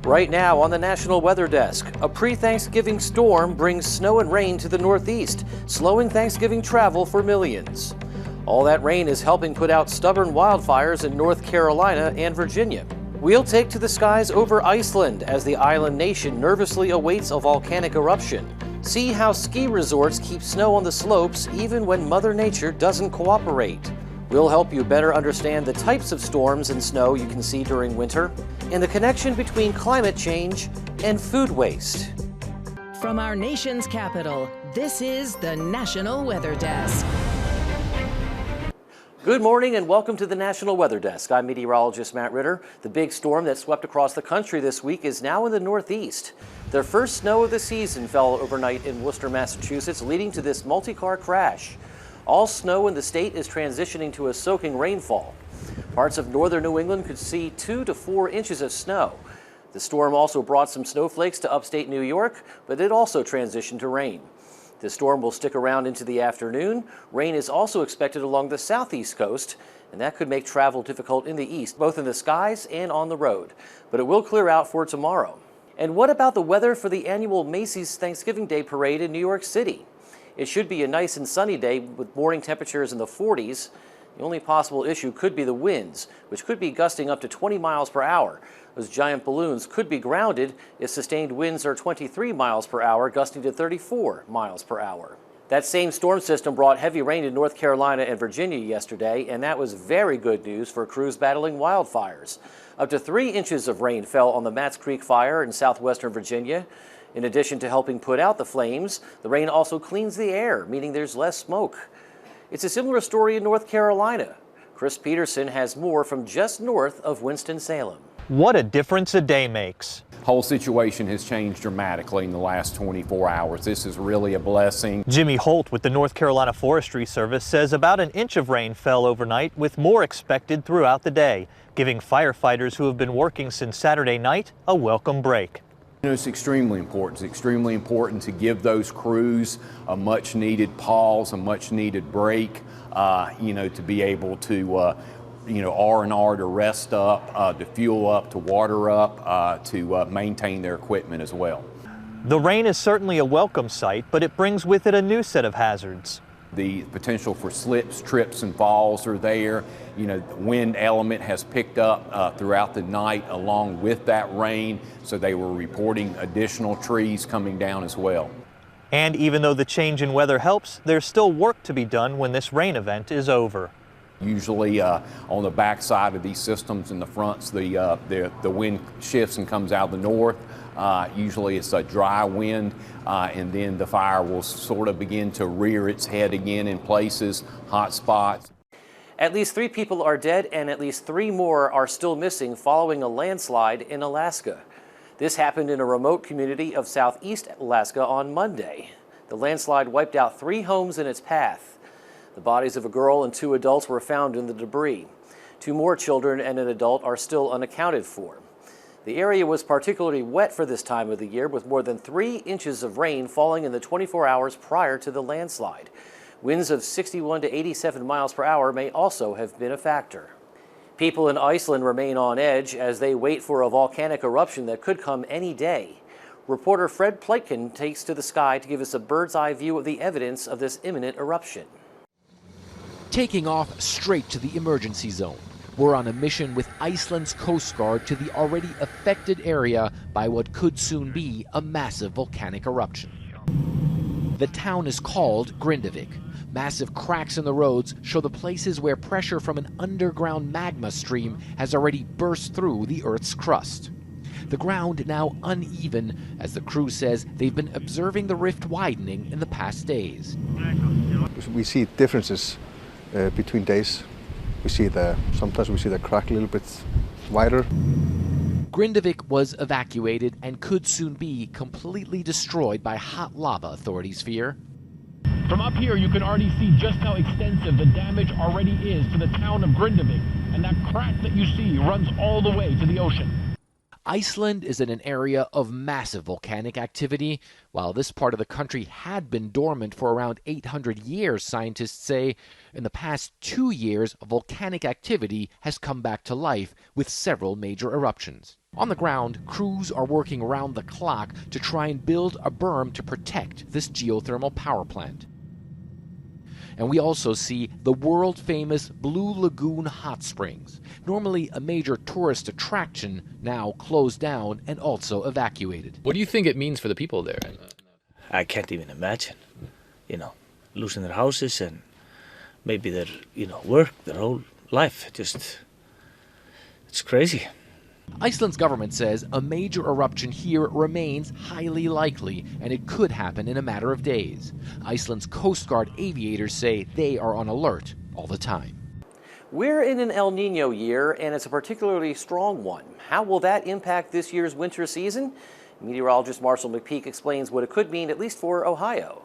Right now on the National Weather Desk, a pre-Thanksgiving storm brings snow and rain to the Northeast, slowing Thanksgiving travel for millions. All that rain is helping put out stubborn wildfires in North Carolina and Virginia. We'll take to the skies over Iceland as the island nation nervously awaits a volcanic eruption. See how ski resorts keep snow on the slopes even when Mother Nature doesn't cooperate. We'll help you better understand the types of storms and snow you can see during winter and the connection between climate change and food waste. From our nation's capital, this is the National Weather Desk. Good morning and welcome to the National Weather Desk. I'm meteorologist Matt Ritter. The big storm that swept across the country this week is now in the Northeast. The first snow of the season fell overnight in Worcester, Massachusetts, leading to this multi-car crash. All snow in the state is transitioning to a soaking rainfall. Parts of northern New England could see 2 to 4 inches of snow. The storm also brought some snowflakes to upstate New York, but it also transitioned to rain. The storm will stick around into the afternoon. Rain is also expected along the southeast coast, and that could make travel difficult in the east, both in the skies and on the road. But it will clear out for tomorrow. And what about the weather for the annual Macy's Thanksgiving Day Parade in New York City? It should be a nice and sunny day with morning temperatures in the 40s. The only possible issue could be the winds, which could be gusting up to 20 miles per hour. Those giant balloons could be grounded if sustained winds are 23 miles per hour, gusting to 34 miles per hour. That same storm system brought heavy rain to North Carolina and Virginia yesterday, and that was very good news for crews battling wildfires. Up to 3 inches of rain fell on the Matts Creek fire in southwestern Virginia. In addition to helping put out the flames, the rain also cleans the air, meaning there's less smoke. It's a similar story in North Carolina. Chris Peterson has more from just north of Winston-Salem. What a difference a day makes. Whole situation has changed dramatically in the last 24 hours. This is really a blessing. Jimmy Holt with the North Carolina Forestry Service says about an inch of rain fell overnight, with more expected throughout the day, giving firefighters who have been working since Saturday night a welcome break. You know, it's extremely important. It's extremely important to give those crews a much needed pause, a much needed break, to be able to R&R to rest up, to fuel up, to water up, to maintain their equipment as well. The rain is certainly a welcome sight, but it brings with it a new set of hazards. The potential for slips, trips, and falls are there. You know, the wind element has picked up throughout the night along with that rain, so they were reporting additional trees coming down as well. And even though the change in weather helps, there's still work to be done when this rain event is over. Usually on the back side of these systems in the fronts, the wind shifts and comes out of the north. Usually it's a dry wind, and then the fire will sort of begin to rear its head again in places, hot spots. At least 3 people are dead and at least 3 more are still missing following a landslide in Alaska. This happened in a remote community of southeast Alaska on Monday. The landslide wiped out 3 homes in its path. The bodies of a girl and 2 adults were found in the debris. 2 more children and an adult are still unaccounted for. The area was particularly wet for this time of the year, with more than 3 inches of rain falling in the 24 hours prior to the landslide. Winds of 61 to 87 miles per hour may also have been a factor. People in Iceland remain on edge as they wait for a volcanic eruption that could come any day. Reporter Fred Pleitkin takes to the sky to give us a bird's-eye view of the evidence of this imminent eruption. Taking off straight to the emergency zone. We're on a mission with Iceland's Coast Guard to the already affected area by what could soon be a massive volcanic eruption. The town is called Grindavik. Massive cracks in the roads show the places where pressure from an underground magma stream has already burst through the Earth's crust. The ground now uneven, as the crew says they've been observing the rift widening in the past days. We see differences between days. Sometimes we see the crack a little bit wider. Grindavik was evacuated and could soon be completely destroyed by hot lava, authorities fear. From up here, you can already see just how extensive the damage already is to the town of Grindavik, and that crack that you see runs all the way to the ocean. Iceland is in an area of massive volcanic activity. While this part of the country had been dormant for around 800 years, scientists say, in the past 2 years, volcanic activity has come back to life with several major eruptions. On the ground, crews are working around the clock to try and build a berm to protect this geothermal power plant. And we also see the world-famous Blue Lagoon hot springs, normally a major tourist attraction, now closed down and also evacuated. What do you think it means for the people there? I can't even imagine, losing their houses and maybe their, work, their whole life. It's crazy. Iceland's government says a major eruption here remains highly likely, and it could happen in a matter of days. Iceland's Coast Guard aviators say they are on alert all the time. We're in an El Nino year, and it's a particularly strong one. How will that impact this year's winter season? Meteorologist Marshall McPeak explains what it could mean, at least for Ohio.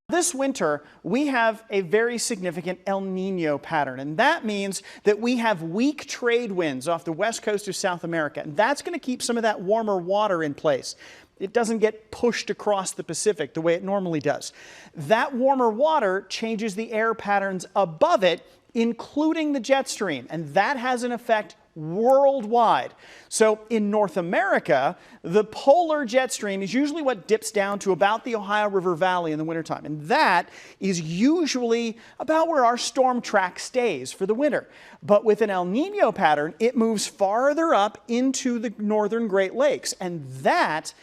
This winter, we have a very significant El Nino pattern, and that means that we have weak trade winds off the west coast of South America, and that's going to keep some of that warmer water in place. It doesn't get pushed across the Pacific the way it normally does. That warmer water changes the air patterns above it, including the jet stream, and that has an effect worldwide. So in North America, the polar jet stream is usually what dips down to about the Ohio River Valley in the wintertime. And that is usually about where our storm track stays for the winter. But with an El Nino pattern, it moves farther up into the northern Great Lakes. And that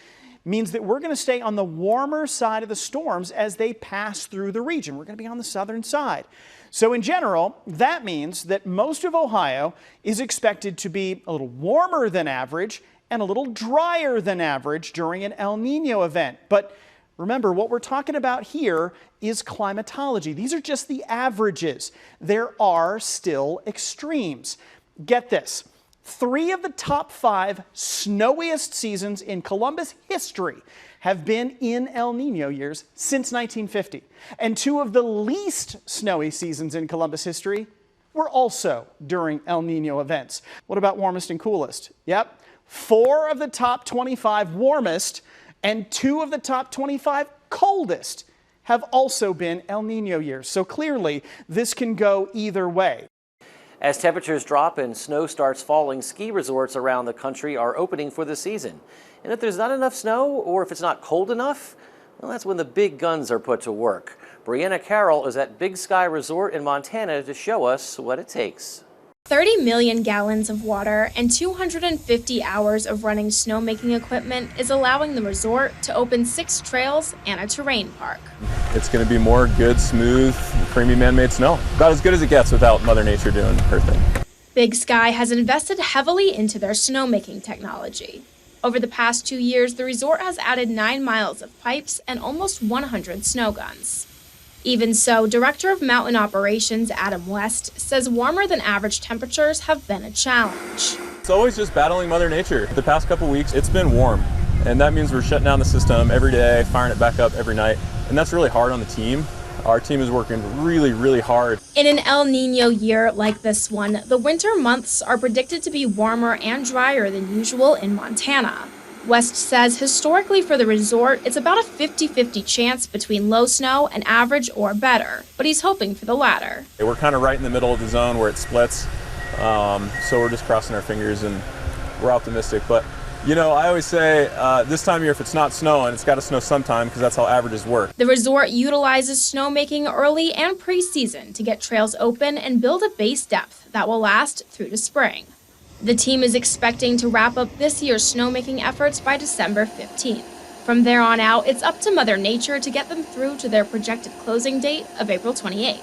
means that we're going to stay on the warmer side of the storms as they pass through the region. We're going to be on the southern side. So in general, that means that most of Ohio is expected to be a little warmer than average and a little drier than average during an El Nino event. But remember, what we're talking about here is climatology. These are just the averages. There are still extremes. Get this. 3 of the top 5 snowiest seasons in Columbus history have been in El Nino years since 1950. And 2 of the least snowy seasons in Columbus history were also during El Nino events. What about warmest and coolest? Yep, 4 of the top 25 warmest and 2 of the top 25 coldest have also been El Nino years. So clearly, this can go either way. As temperatures drop and snow starts falling, ski resorts around the country are opening for the season. And if there's not enough snow, or if it's not cold enough, well, that's when the big guns are put to work. Brianna Carroll is at Big Sky Resort in Montana to show us what it takes. 30 million gallons of water and 250 hours of running snowmaking equipment is allowing the resort to open 6 trails and a terrain park. It's going to be more good, smooth, creamy man-made snow. About as good as it gets without Mother Nature doing her thing. Big Sky has invested heavily into their snowmaking technology. Over the past 2 years, the resort has added 9 miles of pipes and almost 100 snow guns. Even so, Director of Mountain Operations Adam West says warmer than average temperatures have been a challenge. It's always just battling Mother Nature. The past couple weeks, it's been warm, and that means we're shutting down the system every day, firing it back up every night, and that's really hard on the team. Our team is working really, really hard. In an El Nino year like this one, the winter months are predicted to be warmer and drier than usual in Montana. West says historically for the resort, it's about a 50-50 chance between low snow and average or better, but he's hoping for the latter. We're kind of right in the middle of the zone where it splits, so we're just crossing our fingers and we're optimistic. But, I always say this time of year, if it's not snowing, it's got to snow sometime because that's how averages work. The resort utilizes snowmaking early and pre-season to get trails open and build a base depth that will last through to spring. The team is expecting to wrap up this year's snowmaking efforts by December 15th. From there on out, it's up to Mother Nature to get them through to their projected closing date of April 28th.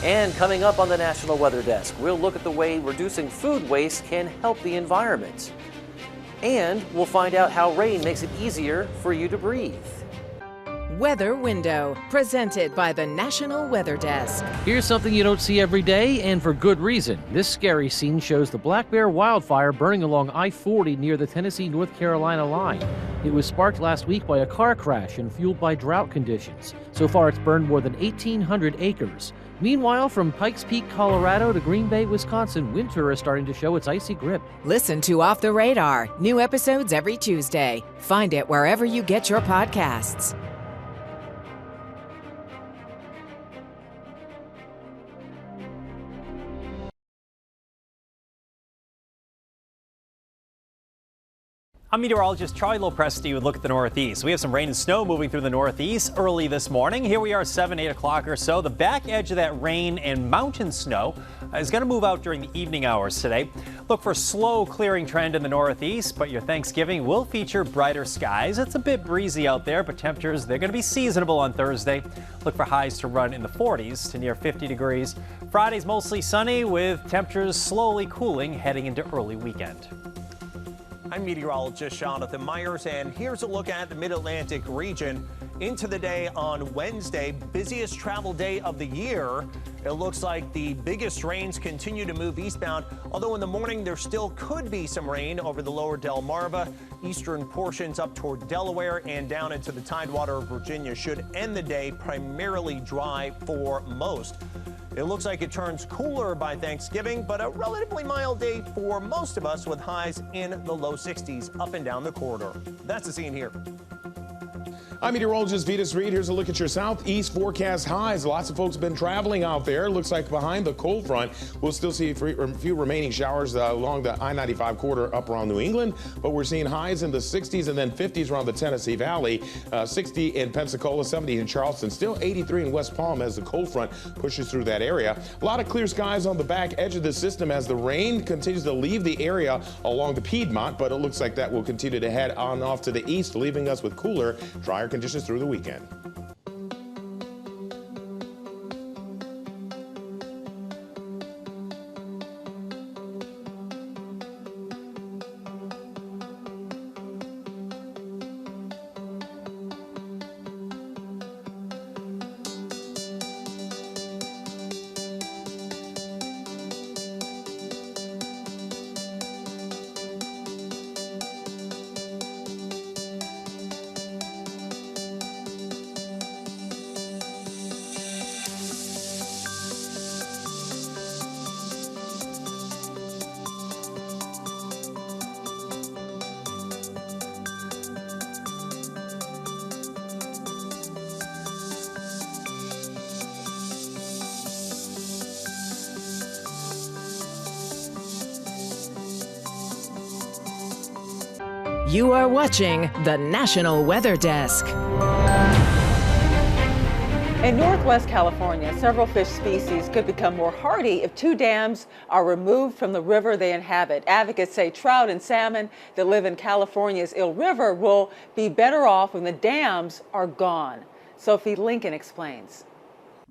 And coming up on the National Weather Desk, we'll look at the way reducing food waste can help the environment. And we'll find out how rain makes it easier for you to breathe. Weather Window, presented by the National Weather Desk. Here's something you don't see every day, and for good reason. This scary scene shows the Black Bear wildfire burning along I-40 near the Tennessee-North Carolina line. It was sparked last week by a car crash and fueled by drought conditions. So far, it's burned more than 1,800 acres. Meanwhile, from Pikes Peak, Colorado to Green Bay, Wisconsin, winter is starting to show its icy grip. Listen to Off the Radar. New episodes every Tuesday. Find it wherever you get your podcasts. I'm meteorologist Charlie Lopresti with a look at the Northeast. We have some rain and snow moving through the Northeast early this morning. Here we are 7, 8 o'clock or so. The back edge of that rain and mountain snow is going to move out during the evening hours today. Look for slow clearing trend in the Northeast, but your Thanksgiving will feature brighter skies. It's a bit breezy out there, but temperatures, they're going to be seasonable on Thursday. Look for highs to run in the 40s to near 50 degrees. Friday's mostly sunny with temperatures slowly cooling heading into early weekend. I'm meteorologist Jonathan Myers, and here's a look at the Mid-Atlantic region into the day on Wednesday, busiest travel day of the year. It looks like the biggest rains continue to move eastbound, although in the morning there still could be some rain over the lower Delmarva. Eastern portions up toward Delaware and down into the Tidewater of Virginia should end the day primarily dry for most. It looks like it turns cooler by Thanksgiving, but a relatively mild day for most of us with highs in the low 60s up and down the corridor. That's the scene here. I'm meteorologist Vitas Reed. Here's a look at your southeast forecast highs. Lots of folks have been traveling out there. Looks like behind the cold front, we'll still see a few remaining showers along the I-95 corridor up around New England, but we're seeing highs in the 60s and then 50s around the Tennessee Valley, 60 in Pensacola, 70 in Charleston, still 83 in West Palm as the cold front pushes through that area. A lot of clear skies on the back edge of the system as the rain continues to leave the area along the Piedmont, but it looks like that will continue to head on off to the east, leaving us with cooler, drier conditions through the weekend. You are watching the National Weather Desk. In northwest California, several fish species could become more hardy if 2 dams are removed from the river they inhabit. Advocates say trout and salmon that live in California's Eel River will be better off when the dams are gone. Sophie Lincoln explains.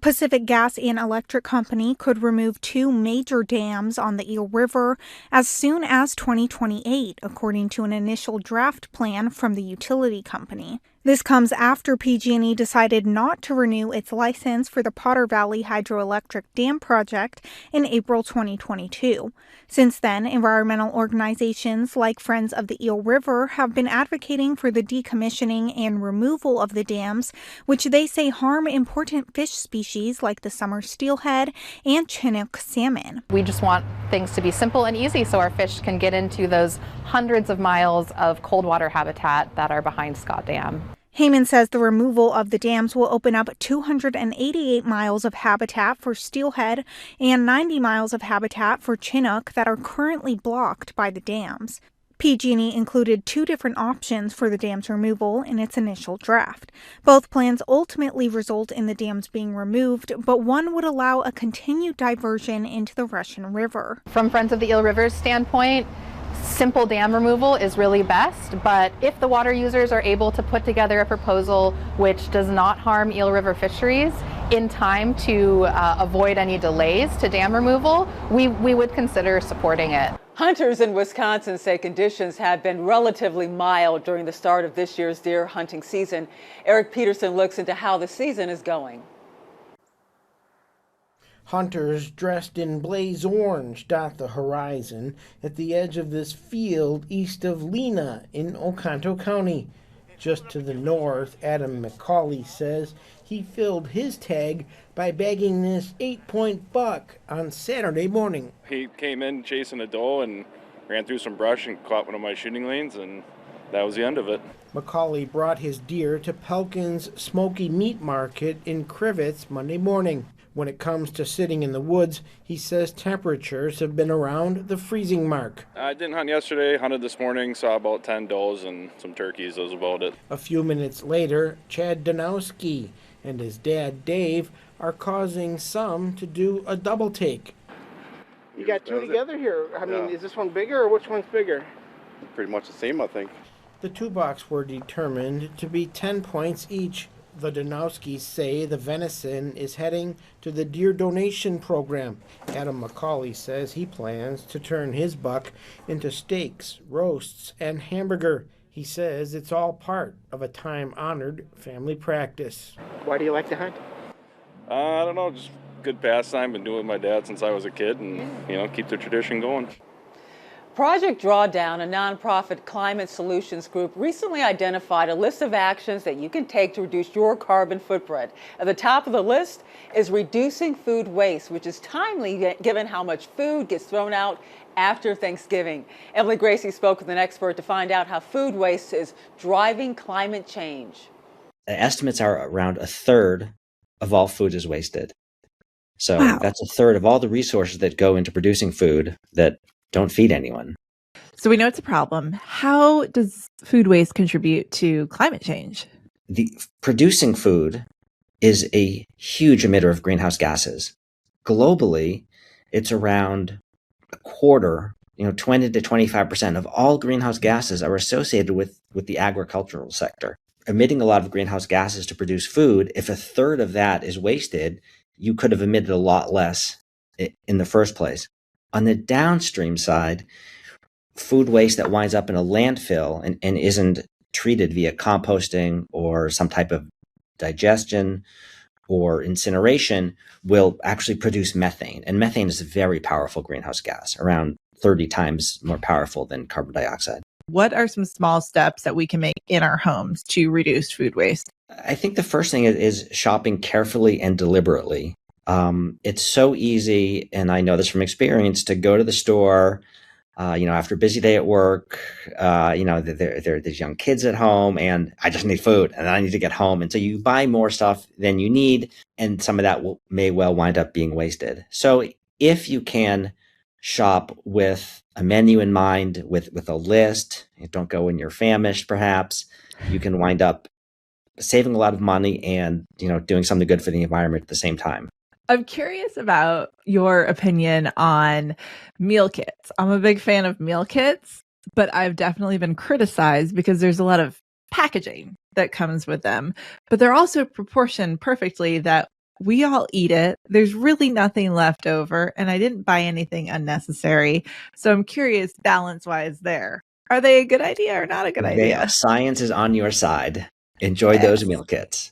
Pacific Gas and Electric Company could remove 2 major dams on the Eel River as soon as 2028, according to an initial draft plan from the utility company. This comes after PG&E decided not to renew its license for the Potter Valley Hydroelectric Dam project in April 2022. Since then, environmental organizations like Friends of the Eel River have been advocating for the decommissioning and removal of the dams, which they say harm important fish species like the summer steelhead and Chinook salmon. We just want things to be simple and easy so our fish can get into those hundreds of miles of cold water habitat that are behind Scott Dam. Heyman says the removal of the dams will open up 288 miles of habitat for steelhead and 90 miles of habitat for Chinook that are currently blocked by the dams. PG&E included 2 different options for the dam's removal in its initial draft. Both plans ultimately result in the dams being removed, but one would allow a continued diversion into the Russian River. From Friends of the Eel River's standpoint, simple dam removal is really best, but if the water users are able to put together a proposal which does not harm Eel River fisheries in time to avoid any delays to dam removal, we would consider supporting it. Hunters in Wisconsin say conditions have been relatively mild during the start of this year's deer hunting season. Eric Peterson looks into how the season is going. Hunters dressed in blaze orange dot the horizon at the edge of this field east of Lena in Oconto County. Just to the north, Adam McCauley says he filled his tag by bagging this 8-point buck on Saturday morning. He came in chasing a doe and ran through some brush and caught one of my shooting lanes, and that was the end of it. McCauley brought his deer to Pelkin's Smoky Meat Market in Crivets Monday morning. When it comes to sitting in the woods, he says temperatures have been around the freezing mark. I didn't hunt yesterday, hunted this morning, saw about 10 does and some turkeys. That was about it. A few minutes later, Chad Danowski and his dad Dave are causing some to do a double take. You got two together here. I mean, is this one bigger or which one's bigger? Pretty much the same, I think. The two bucks were determined to be 10 points each. The Danowskis say the venison is heading to the deer donation program. Adam McCauley says he plans to turn his buck into steaks, roasts, and hamburger. He says it's all part of a time-honored family practice. Why do you like to hunt? I don't know, just good pastime. Been doing it with my dad since I was a kid, and keep the tradition going. Project Drawdown, a nonprofit climate solutions group, recently identified a list of actions that you can take to reduce your carbon footprint. At the top of the list is reducing food waste, which is timely given how much food gets thrown out after Thanksgiving. Emily Gracie spoke with an expert to find out how food waste is driving climate change. The estimates are around a third of all food is wasted. So that's a third of all the resources that go into producing food that don't feed anyone. So we know it's a problem. How does food waste contribute to climate change? The producing food is a huge emitter of greenhouse gases. Globally, it's around a quarter, 20 to 25% of all greenhouse gases are associated with the agricultural sector. Emitting a lot of greenhouse gases to produce food, if a third of that is wasted, you could have emitted a lot less in the first place. On the downstream side, food waste that winds up in a landfill and isn't treated via composting or some type of digestion or incineration will actually produce methane. And methane is a very powerful greenhouse gas, around 30 times more powerful than carbon dioxide. What are some small steps that we can make in our homes to reduce food waste? I think the first thing is shopping carefully and deliberately. It's so easy, and I know this from experience, to go to the store, after a busy day at work, there's young kids at home, and I just need food, and I need to get home. And so you buy more stuff than you need, and some of that may well wind up being wasted. So if you can shop with a menu in mind, with a list, don't go when you're famished, perhaps, you can wind up saving a lot of money and, doing something good for the environment at the same time. I'm curious about your opinion on meal kits. I'm a big fan of meal kits, but I've definitely been criticized because there's a lot of packaging that comes with them, but they're also proportioned perfectly that we all eat it. There's really nothing left over, and I didn't buy anything unnecessary. So I'm curious, balance-wise there. Are they a good idea or not a good idea? Science is on your side. Enjoy those meal kits.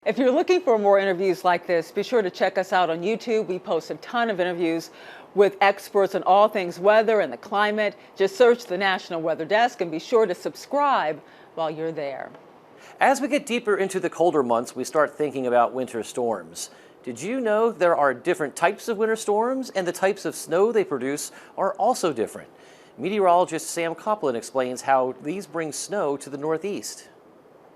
If you're looking for more interviews like this, be sure to check us out on YouTube. We post a ton of interviews with experts on all things weather and the climate. Just search the National Weather Desk and be sure to subscribe while you're there. As we get deeper into the colder months, we start thinking about winter storms. Did you know there are different types of winter storms, and the types of snow they produce are also different? Meteorologist Sam Copeland explains how these bring snow to the Northeast.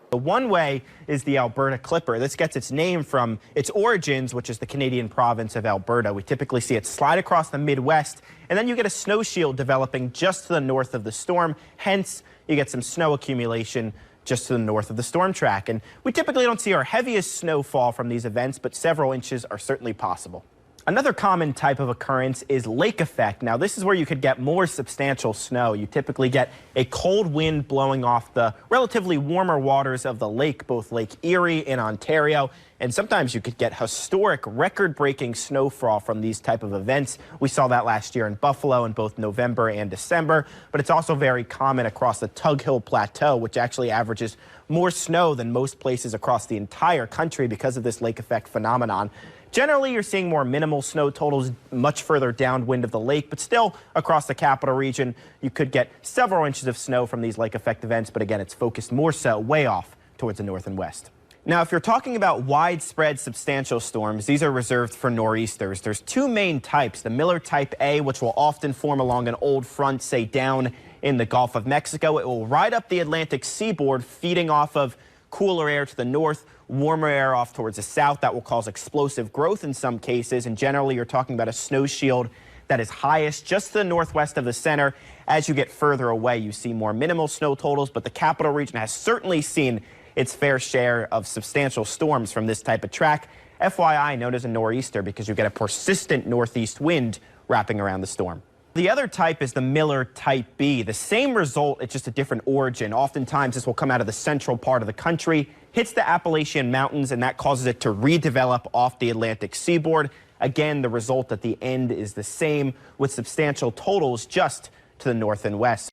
The one way is the Alberta Clipper. This gets its name from its origins, which is the Canadian province of Alberta. We typically see it slide across the Midwest, and then you get a snow shield developing just to the north of the storm. Hence, you get some snow accumulation just to the north of the storm track. And we typically don't see our heaviest snowfall from these events, but several inches are certainly possible. Another common type of occurrence is lake effect. Now, this is where you could get more substantial snow. You typically get a cold wind blowing off the relatively warmer waters of the lake, both Lake Erie in Ontario, and sometimes you could get historic record-breaking snowfall from these type of events. We saw that last year in Buffalo in both November and December, but it's also very common across the Tug Hill Plateau, which actually averages more snow than most places across the entire country because of this lake effect phenomenon. Generally, you're seeing more minimal snow totals much further downwind of the lake, but still across the capital region, you could get several inches of snow from these lake effect events. But again, it's focused more so way off towards the north and west. Now, if you're talking about widespread substantial storms, these are reserved for nor'easters. There's two main types, the Miller type A, which will often form along an old front, say down in the Gulf of Mexico. It will ride up the Atlantic seaboard, feeding off of cooler air to the north, warmer air off towards the south. That will cause explosive growth in some cases. And generally, you're talking about a snow shield that is highest just to the northwest of the center. As you get further away, you see more minimal snow totals, but the capital region has certainly seen its fair share of substantial storms from this type of track. FYI, known as a nor'easter because you get a persistent northeast wind wrapping around the storm. The other type is the Miller type B. The same result, it's just a different origin. Oftentimes, this will come out of the central part of the country, hits the Appalachian Mountains, and that causes it to redevelop off the Atlantic seaboard. Again, the result at the end is the same, with substantial totals just to the north and west.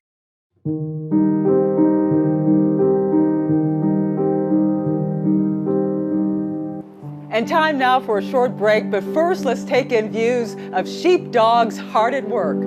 And time now for a short break, but first let's take in views of sheepdogs hard at work.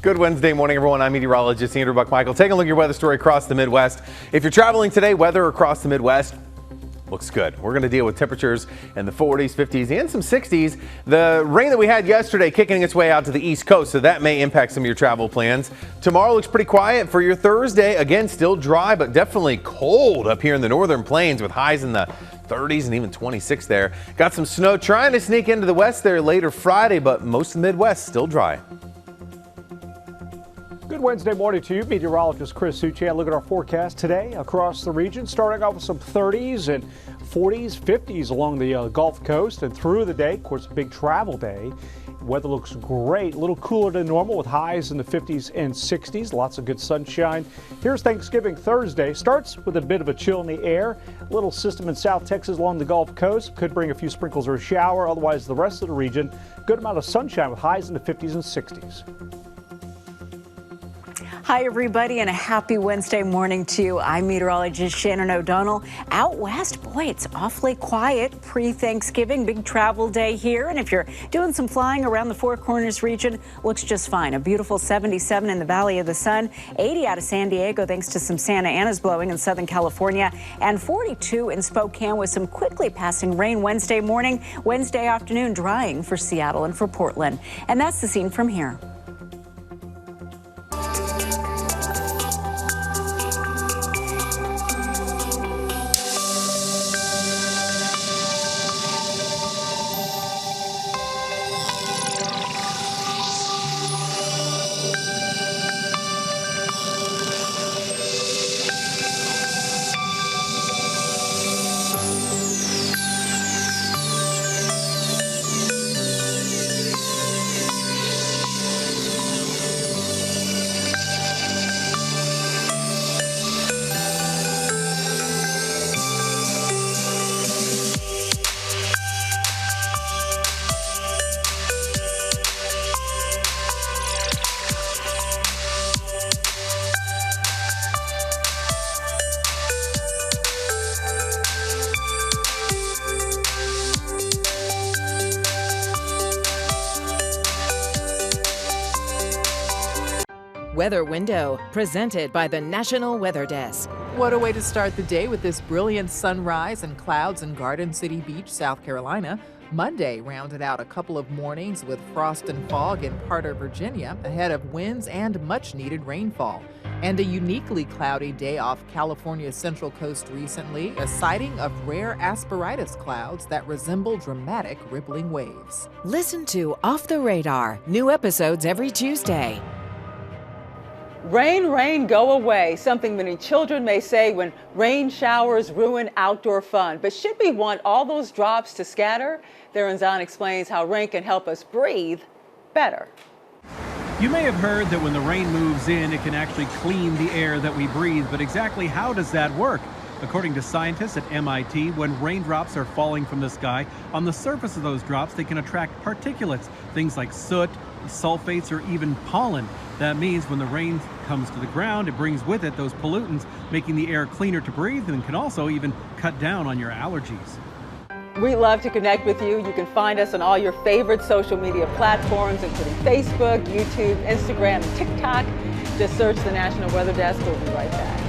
Good Wednesday morning, everyone. I'm meteorologist Andrew Buck-Michael. Taking a look at your weather story across the Midwest. If you're traveling today, weather across the Midwest looks good. We're going to deal with temperatures in the 40s, 50s, and some 60s. The rain that we had yesterday kicking its way out to the East Coast, so that may impact some of your travel plans. Tomorrow looks pretty quiet for your Thursday. Again, still dry, but definitely cold up here in the northern plains with highs in the 30s and even 26 there. Got some snow trying to sneak into the west there later Friday, but most of the Midwest still dry. Good Wednesday morning to you. Meteorologist Chris Suchan. Look at our forecast today across the region, starting off with some 30s and 40s, 50s along the Gulf Coast and through the day. Of course, a big travel day. Weather looks great, a little cooler than normal with highs in the 50s and 60s. Lots of good sunshine. Here's Thanksgiving Thursday. Starts with a bit of a chill in the air. A little system in South Texas along the Gulf Coast could bring a few sprinkles or a shower. Otherwise, the rest of the region, good amount of sunshine with highs in the 50s and 60s. Hi, everybody, and a happy Wednesday morning to you. I'm meteorologist Shannon O'Donnell. Out west, boy, it's awfully quiet pre-Thanksgiving. Big travel day here. And if you're doing some flying around the Four Corners region, looks just fine. A beautiful 77 in the Valley of the Sun, 80 out of San Diego thanks to some Santa Anas blowing in Southern California, and 42 in Spokane with some quickly passing rain Wednesday morning. Wednesday afternoon drying for Seattle and for Portland. And that's the scene from here. Weather Window, presented by the National Weather Desk. What a way to start the day with this brilliant sunrise and clouds in Garden City Beach, South Carolina. Monday rounded out a couple of mornings with frost and fog in part of Virginia, ahead of winds and much-needed rainfall. And a uniquely cloudy day off California's central coast recently, a sighting of rare asperitas clouds that resemble dramatic rippling waves. Listen to Off the Radar, new episodes every Tuesday. Rain, rain, go away. Something many children may say when rain showers ruin outdoor fun. But should we want all those drops to scatter? Theron Zahn explains how rain can help us breathe better. You may have heard that when the rain moves in, it can actually clean the air that we breathe. But exactly how does that work? According to scientists at MIT, when raindrops are falling from the sky, on the surface of those drops, they can attract particulates, things like soot, sulfates, or even pollen. That means when the rain comes to the ground, it brings with it those pollutants, making the air cleaner to breathe and can also even cut down on your allergies. We love to connect with you. You can find us on all your favorite social media platforms, including Facebook, YouTube, Instagram, and TikTok. Just search the National Weather Desk. We'll be right back.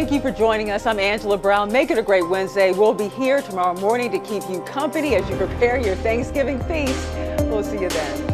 Thank you for joining us. I'm Angela Brown. Make it a great Wednesday. We'll be here tomorrow morning to keep you company as you prepare your Thanksgiving feast. We'll see you then.